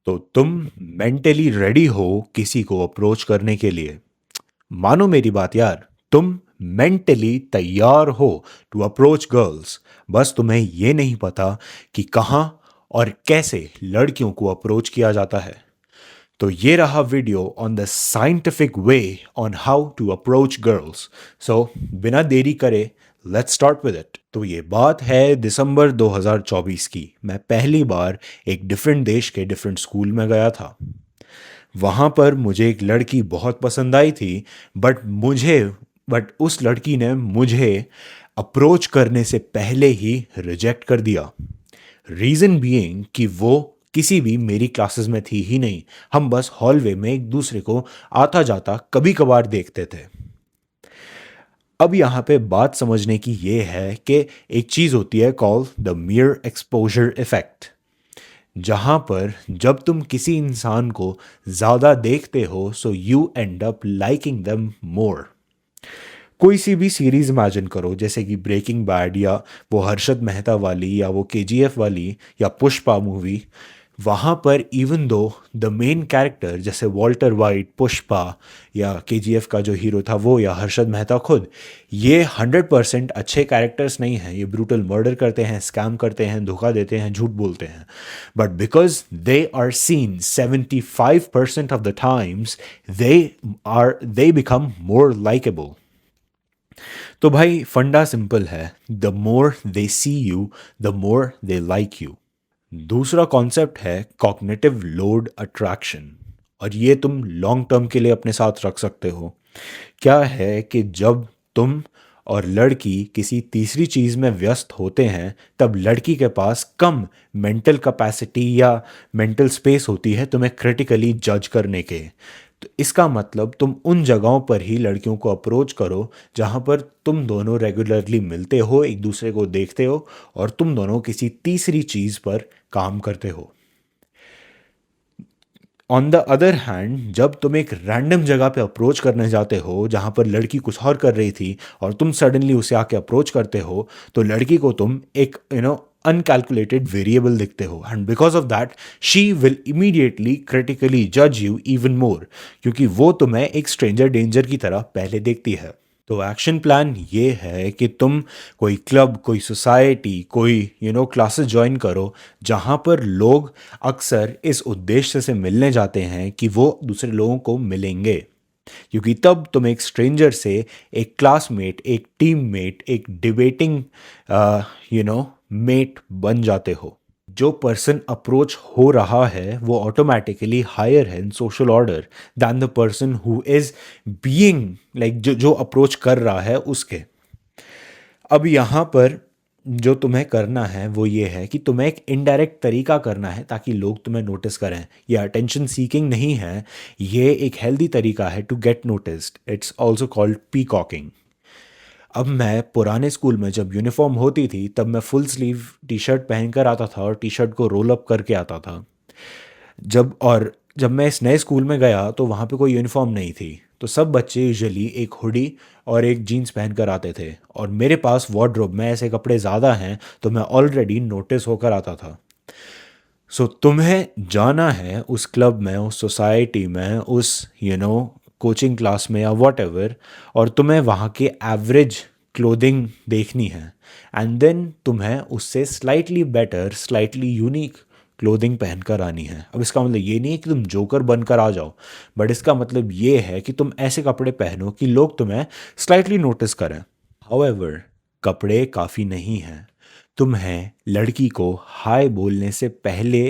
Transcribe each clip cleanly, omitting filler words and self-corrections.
तो तुम mentally ready हो किसी को अप्रोच करने के लिए। मानो मेरी बात यार, तुम मेंटली तैयार हो टू अप्रोच गर्ल्स। बस तुम्हें ये नहीं पता कि कहाँ और कैसे लड़कियों को अप्रोच किया जाता है। तो ये रहा video on the scientific way on how to approach girls. So बिना देरी करे लेट्स स्टार्ट विद इट। तो ये बात है दिसंबर 2024 की। मैं पहली बार एक डिफरेंट देश के डिफरेंट स्कूल में गया था। वहाँ पर मुझे एक लड़की बहुत पसंद आई थी। बट उस लड़की ने मुझे अप्रोच करने से पहले ही रिजेक्ट कर दिया। रीज़न बीइंग कि वो किसी भी मेरी क्लासेस में थी ही नहीं। हम बस हॉलवे में एक दूसरे को आता जाता कभी कभार देखते थे। अब यहाँ पे बात समझने की ये है कि एक चीज़ होती है कॉल द मियर एक्सपोजर इफेक्ट, जहाँ पर जब तुम किसी इंसान को ज़्यादा देखते हो so you and up liking them more. कोई सी भी सीरीज इमेजिन करो, जैसे कि ब्रेकिंग बैड या वो हर्षद मेहता वाली या वो केजीएफ वाली या पुष्पा मूवी। वहाँ पर even though the main character जैसे वॉल्टर वाइट, पुष्पा या केजीएफ का जो हीरो था वो, या हर्षद मेहता खुद, ये 100% अच्छे कैरेक्टर्स नहीं हैं। ये ब्रूटल मर्डर करते हैं, स्कैम करते हैं, धोखा देते हैं, झूठ बोलते हैं। But because they are seen 75% of the times they become more likeable. तो भाई फंडा सिंपल है, the more they see you the more they like you. दूसरा कॉन्सेप्ट है कॉग्निटिव लोड अट्रैक्शन, और ये तुम लॉन्ग टर्म के लिए अपने साथ रख सकते हो। क्या है कि जब तुम और लड़की किसी तीसरी चीज़ में व्यस्त होते हैं तब लड़की के पास कम मेंटल कैपेसिटी या मेंटल स्पेस होती है तुम्हें क्रिटिकली जज करने के। तो इसका मतलब तुम उन जगहों पर ही लड़कियों को अप्रोच करो जहाँ पर तुम दोनों रेगुलरली मिलते हो, एक दूसरे को देखते हो और तुम दोनों किसी तीसरी चीज़ पर काम करते हो। ऑन द अदर हैंड, जब तुम एक रैंडम जगह पे अप्रोच करने जाते हो जहाँ पर लड़की कुछ और कर रही थी और तुम सडनली उसे आके अप्रोच करते हो, तो लड़की को तुम एक अनकैलकुलेटेड वेरिएबल दिखते हो, and because of that she will immediately critically जज यू इवन मोर, क्योंकि वो तुम्हें एक स्ट्रेंजर डेंजर की तरह पहले देखती है। तो एक्शन प्लान ये है कि तुम कोई क्लब, कोई सोसाइटी, कोई क्लासेस ज्वाइन करो जहाँ पर लोग अक्सर इस उद्देश्य से मिलने जाते हैं कि वो दूसरे लोगों को मिलेंगे। क्योंकि तब तुम एक स्ट्रेंजर से एक क्लासमेट, एक टीममेट, एक डिबेटिंग मेट बन जाते हो। जो पर्सन अप्रोच हो रहा है वो ऑटोमेटिकली हायर है in social order than the person who is being like जो जो अप्रोच कर रहा है उसके। अब यहाँ पर जो तुम्हें करना है वो ये है कि तुम्हें एक इनडायरेक्ट तरीका करना है ताकि लोग तुम्हें नोटिस करें। ये अटेंशन सीकिंग नहीं है, ये एक हेल्दी तरीका है to get noticed. It's also called peacocking. अब मैं पुराने स्कूल में जब यूनिफॉर्म होती थी तब मैं फुल स्लीव टी शर्ट पहन कर आता था और टी शर्ट को रोल अप करके आता था। जब मैं इस नए स्कूल में गया तो वहाँ पे कोई यूनिफॉर्म नहीं थी, तो सब बच्चे यूजुअली एक हुडी और एक जीन्स पहन कर आते थे, और मेरे पास वार्डरोब में ऐसे कपड़े ज़्यादा हैं तो मैं ऑलरेडी नोटिस होकर आता था। सो तुम्हें जाना है उस क्लब में, उस सोसाइटी में, उस कोचिंग क्लास में या वॉट एवर, और तुम्हें वहाँ के एवरेज क्लोथिंग देखनी है, एंड देन तुम्हें उससे slightly better, slightly unique clothing पहनकर आनी है। अब इसका मतलब ये नहीं है कि तुम जोकर बनकर आ जाओ, बट इसका मतलब ये है कि तुम ऐसे कपड़े पहनो कि लोग तुम्हें स्लाइटली नोटिस करें। हाउएवर, कपड़े काफ़ी नहीं हैं। तुम्हें लड़की को हाय बोलने से पहले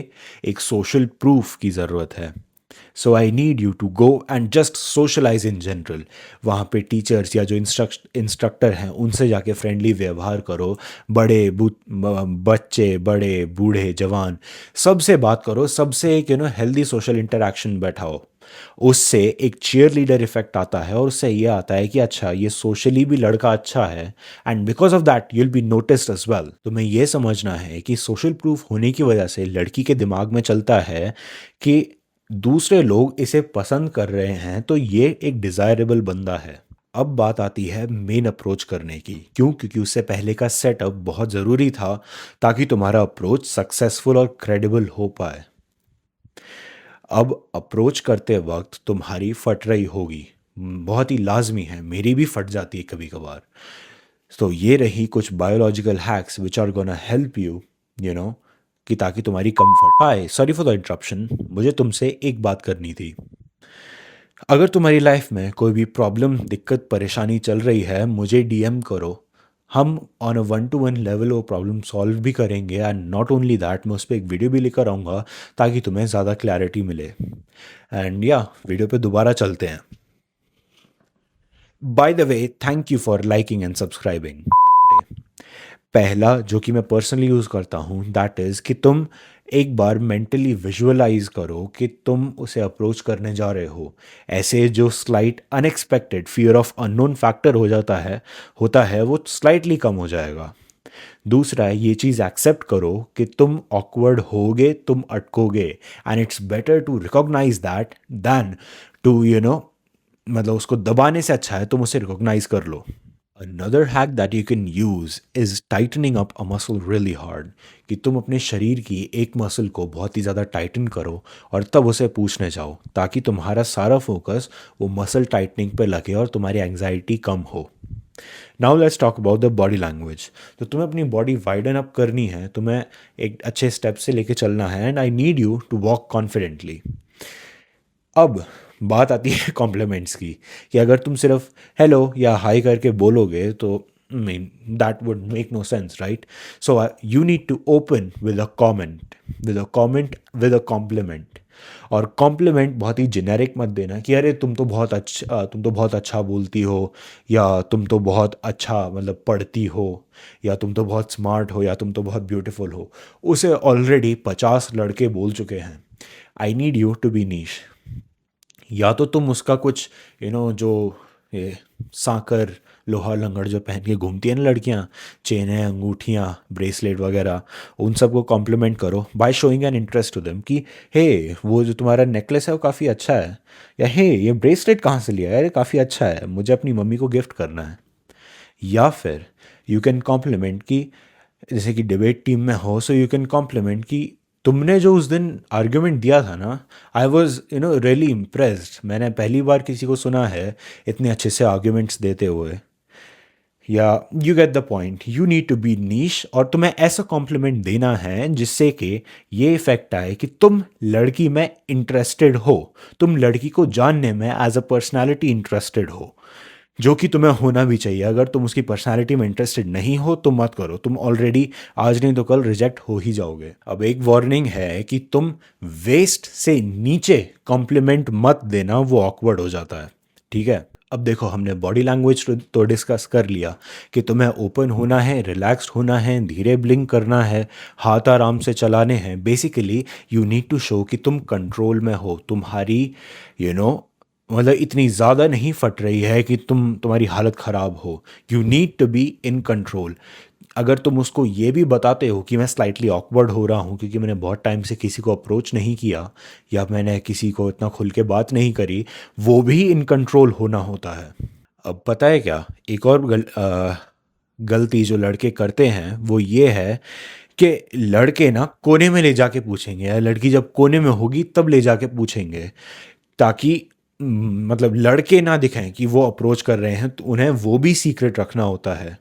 एक सोशल प्रूफ की ज़रूरत है। So I need you to go and just socialize in general. वहाँ पे टीचर्स या जो इंस्ट्रक्टर हैं उनसे जाके फ्रेंडली व्यवहार करो। बच्चे, बड़े, बूढ़े, जवान, सबसे बात करो, सबसे एक हेल्दी सोशल इंटरेक्शन बैठाओ। उससे एक चीयर लीडर इफेक्ट आता है और उससे ये आता है कि अच्छा ये सोशली भी लड़का अच्छा है, and because of that you'll be noticed as well. तुम्हें ये समझना है कि सोशल प्रूफ होने की वजह से लड़की के दिमाग में चलता है कि दूसरे लोग इसे पसंद कर रहे हैं तो ये एक डिज़ायरेबल बंदा है। अब बात आती है मेन अप्रोच करने की। क्यों? क्योंकि उससे पहले का सेटअप बहुत ज़रूरी था ताकि तुम्हारा अप्रोच सक्सेसफुल और क्रेडिबल हो पाए। अब अप्रोच करते वक्त तुम्हारी फट रही होगी, बहुत ही लाजमी है, मेरी भी फट जाती है कभी कभार। तो ये रही कुछ biological hacks which are gonna help you, you know, कि ताकि तुम्हारी comfort. Hi, sorry for the interruption, मुझे तुमसे एक बात करनी थी। अगर तुम्हारी लाइफ में कोई भी प्रॉब्लम, दिक्कत, परेशानी चल रही है, मुझे डीएम करो। हम ऑन अ 1-to-1 लेवल वो प्रॉब्लम सॉल्व भी करेंगे, एंड नॉट ओनली दैट, मैं उस पर एक वीडियो भी लेकर आऊँगा ताकि तुम्हें ज़्यादा क्लैरिटी मिले। एंड या वीडियो पे दोबारा चलते हैं। By the way, thank you for liking and subscribing. पहला जो कि मैं पर्सनली यूज़ करता हूँ, दैट इज़ कि तुम एक बार मेंटली विजुअलाइज करो कि तुम उसे अप्रोच करने जा रहे हो। ऐसे जो slight unexpected fear of unknown factor हो जाता है, होता है, वो स्लाइटली कम हो जाएगा। दूसरा, ये चीज़ एक्सेप्ट करो कि तुम ऑकवर्ड होगे, तुम अटकोगे, and it's better to recognize that than to मतलब उसको दबाने से अच्छा है तुम उसे रिकॉग्नाइज कर लो। Another hack that you can use is tightening up a muscle really hard, कि तुम अपने शरीर की एक मसल को बहुत ही ज़्यादा टाइटन करो और तब उसे पूछने जाओ, ताकि तुम्हारा सारा फोकस वो मसल टाइटनिंग पे लगे और तुम्हारी एंग्जाइटी कम हो। Now let's talk about the body language. तो तुम्हें अपनी बॉडी वाइडन अप करनी है, तुम्हें एक अच्छे स्टेप से लेके चलना है, and I need you to walk confidently. अब बात आती है कॉम्प्लीमेंट्स की, कि अगर तुम सिर्फ हेलो या हाई करके बोलोगे तो mean that would make no sense, right? So you need to open with a comment, with a compliment. और कॉम्प्लीमेंट बहुत ही जेनेरिक मत देना कि अरे तुम तो बहुत अच्छा बोलती हो, या तुम तो बहुत अच्छा मतलब पढ़ती हो, या तुम तो बहुत स्मार्ट हो, या तुम तो बहुत ब्यूटीफुल हो। उसे ऑलरेडी 50 लड़के बोल चुके हैं। I need you to be niche. या तो तुम उसका कुछ जो ये सांकर लोहा लंगड़ जो पहन के घूमती है ना लड़कियां, चेनें, अंगूठियां, ब्रेसलेट वगैरह, उन सबको कॉम्प्लीमेंट करो by showing an interest to them कि हे, वो जो तुम्हारा नेकलेस है वो काफ़ी अच्छा है, या हे, ये ब्रेसलेट कहाँ से लिया है, अरे काफ़ी अच्छा है, मुझे अपनी मम्मी को गिफ्ट करना है। या फिर यू कैन कॉम्प्लीमेंट कि जैसे कि डिबेट टीम में हो, सो यू कैन कॉम्प्लीमेंट कि तुमने जो उस दिन आर्ग्यूमेंट दिया था ना, आई वॉज रियली इम्प्रेस्ड, मैंने पहली बार किसी को सुना है इतने अच्छे से आर्ग्यूमेंट्स देते हुए। Yeah you get the point, you need to be niche, और तुम्हें ऐसा कॉम्प्लीमेंट देना है जिससे कि ये इफेक्ट आए कि तुम लड़की में इंटरेस्टेड हो, तुम लड़की को जानने में एज अ पर्सनैलिटी इंटरेस्टेड हो, जो कि तुम्हें होना भी चाहिए। अगर तुम उसकी पर्सनालिटी में इंटरेस्टेड नहीं हो तो मत करो, तुम ऑलरेडी आज नहीं तो कल रिजेक्ट हो ही जाओगे। अब एक वार्निंग है कि तुम वेस्ट से नीचे कॉम्प्लीमेंट मत देना, वो ऑकवर्ड हो जाता है, ठीक है? अब देखो, हमने बॉडी लैंग्वेज तो डिस्कस कर लिया कि तुम्हें ओपन होना है, रिलैक्स्ड होना है, धीरे ब्लिंक करना है, हाथ आराम से चलाने हैं। Basically you need to show कि तुम कंट्रोल में हो, तुम्हारी यू नो मतलब इतनी ज़्यादा नहीं फट रही है कि तुम्हारी हालत ख़राब हो। You need to be in control. अगर तुम उसको ये भी बताते हो कि मैं स्लाइटली ऑकवर्ड हो रहा हूँ क्योंकि मैंने बहुत टाइम से किसी को अप्रोच नहीं किया, या मैंने किसी को इतना खुल के बात नहीं करी, वो भी इन कंट्रोल होना होता है। अब पता है क्या, एक और गलती जो लड़के करते हैं वो ये है कि लड़के ना कोने में ले जाके पूछेंगे, या लड़की जब कोने में होगी तब ले जाके पूछेंगे, ताकि मतलब लड़के ना दिखाएं कि वो अप्रोच कर रहे हैं, तो उन्हें वो भी सीक्रेट रखना होता है।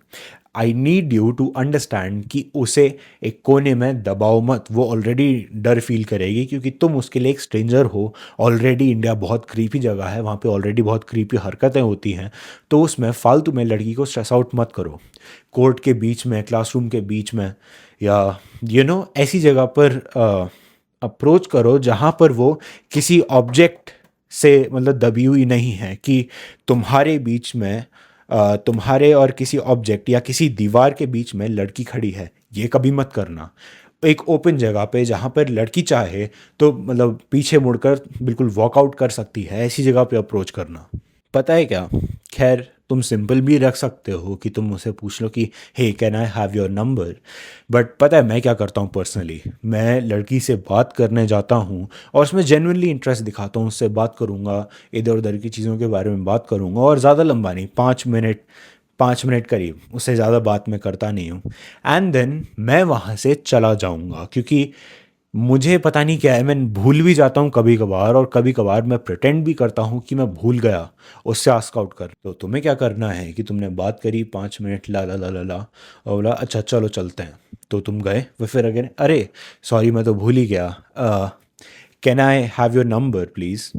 I need you to understand कि उसे एक कोने में दबाओ मत, वो ऑलरेडी डर फील करेगी क्योंकि तुम उसके लिए एक स्ट्रेंजर हो। ऑलरेडी इंडिया बहुत क्रीपी जगह है, वहाँ पे ऑलरेडी बहुत क्रीपी हरकतें होती हैं, तो उसमें फालतू में लड़की को स्ट्रेस आउट मत करो। कोर्ट के बीच में, क्लासरूम के बीच में, या ऐसी जगह पर अप्रोच करो जहाँ पर वो किसी ऑब्जेक्ट से मतलब दबी हुई नहीं है, कि तुम्हारे बीच में तुम्हारे और किसी ऑब्जेक्ट या किसी दीवार के बीच में लड़की खड़ी है, ये कभी मत करना। एक ओपन जगह पे जहाँ पर लड़की चाहे तो मतलब पीछे मुड़कर बिल्कुल वॉकआउट कर सकती है, ऐसी जगह पे अप्रोच करना। पता है क्या, खैर तुम सिंपल भी रख सकते हो कि तुम मुझसे पूछ लो कि hey, can I have your number. But पता है मैं क्या करता हूँ पर्सनली, मैं लड़की से बात करने जाता हूँ और उसमें जेन्युइनली इंटरेस्ट दिखाता हूँ, उससे बात करूँगा, इधर उधर की चीज़ों के बारे में बात करूँगा, और ज़्यादा लंबा नहीं, 5 मिनट, 5 मिनट करीब, उससे ज़्यादा बात मैं करता नहीं हूँ। एंड देन मैं वहाँ से चला जाऊँगा, क्योंकि मुझे पता नहीं क्या है, मैं भूल भी जाता हूँ कभी कभार, और कभी कभार मैं प्रिटेंड भी करता हूँ कि मैं भूल गया उससे आस्क आउट कर। तो तुम्हें क्या करना है कि तुमने बात करी 5 मिनट, ला ला ला ला ला, और बोला अच्छा चलो चलते हैं। तो तुम गए, वो फिर अगेन अरे सॉरी मैं तो भूल ही गया, can I have your number please.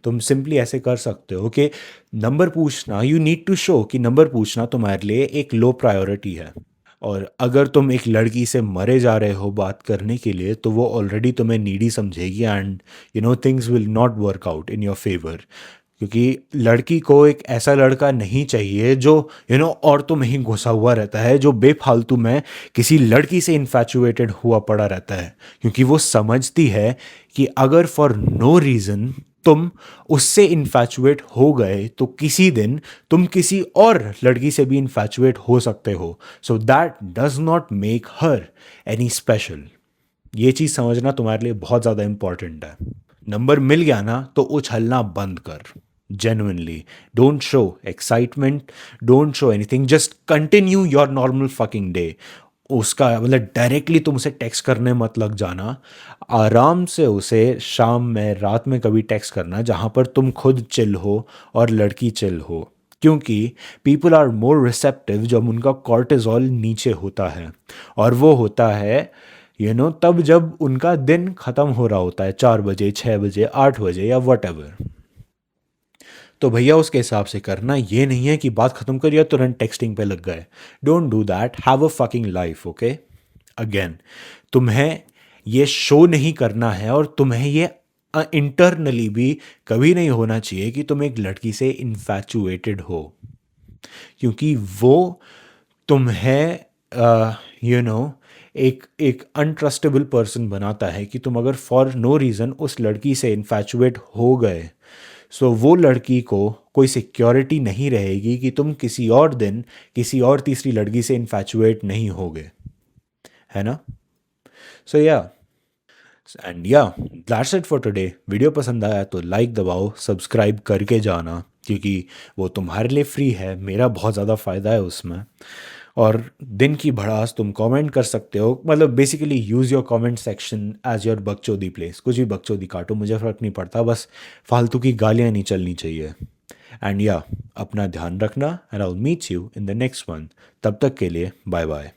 तुम सिंपली ऐसे कर सकते हो कि नंबर पूछना, यू नीड टू शो कि नंबर पूछना तुम्हारे लिए एक लो प्रायोरिटी है। और अगर तुम एक लड़की से मरे जा रहे हो बात करने के लिए, तो वो ऑलरेडी तुम्हें नीडी समझेगी, and things will not work out in your favour. क्योंकि लड़की को एक ऐसा लड़का नहीं चाहिए जो औरतों में ही घुसा हुआ रहता है, जो बेफालतू में किसी लड़की से इन्फैचुएटेड हुआ पड़ा रहता है। क्योंकि वो समझती है कि अगर फॉर नो रीज़न तुम उससे इन्फैचुएट हो गए, तो किसी दिन तुम किसी और लड़की से भी इन्फैचुएट हो सकते हो। So that does not make her any special. ये चीज़ समझना तुम्हारे लिए बहुत ज़्यादा इंपॉर्टेंट है। नंबर मिल गया ना, तो उछलना बंद कर। Genuinely don't show excitement, don't show anything, just continue your normal fucking day. उसका मतलब डायरेक्टली तुम उसे टेक्स्ट करने मत लग जाना। आराम से उसे शाम में, रात में कभी टेक्स्ट करना जहाँ पर तुम खुद चिल हो और लड़की चिल हो। क्योंकि पीपल आर मोर रिसेप्टिव जब उनका कॉर्टिजोल नीचे होता है, और वो होता है तब जब उनका दिन खत्म हो रहा होता है, 4 बजे, 6 बजे, 8 बजे या वट एवर। तो भैया उसके हिसाब से करना, ये नहीं है कि बात खत्म करिए तुरंत टेक्सटिंग पे लग गए। Don't do that, have a fucking life, okay. Again, तुम्हें ये शो नहीं करना है, और तुम्हें ये इंटरनली भी कभी नहीं होना चाहिए कि तुम एक लड़की से इन्फैचुएटेड हो। क्योंकि वो तुम्हें यू नो एक एक अनट्रस्टेबल पर्सन बनाता है। कि तुम अगर फॉर नो रीज़न उस लड़की से इन्फैचुएट हो गए, सो वो लड़की को कोई सिक्योरिटी नहीं रहेगी कि तुम किसी और दिन किसी और तीसरी लड़की से इन्फैचुएट नहीं होगे, है ना। सो या, एंड या, that's it for today. Video पसंद आया तो लाइक दबाओ, सब्सक्राइब करके जाना, क्योंकि वो तुम्हारे लिए फ्री है, मेरा बहुत ज़्यादा फ़ायदा है उसमें। और दिन की भड़ास तुम कमेंट कर सकते हो, मतलब basically use your comment section as your बकचोदी प्लेस। कुछ भी बकचोदी काटो, मुझे फ़र्क नहीं पड़ता, बस फालतू की गालियाँ नहीं चलनी चाहिए। एंड या, अपना ध्यान रखना, and I will meet you in the next one. तब तक के लिए बाय बाय।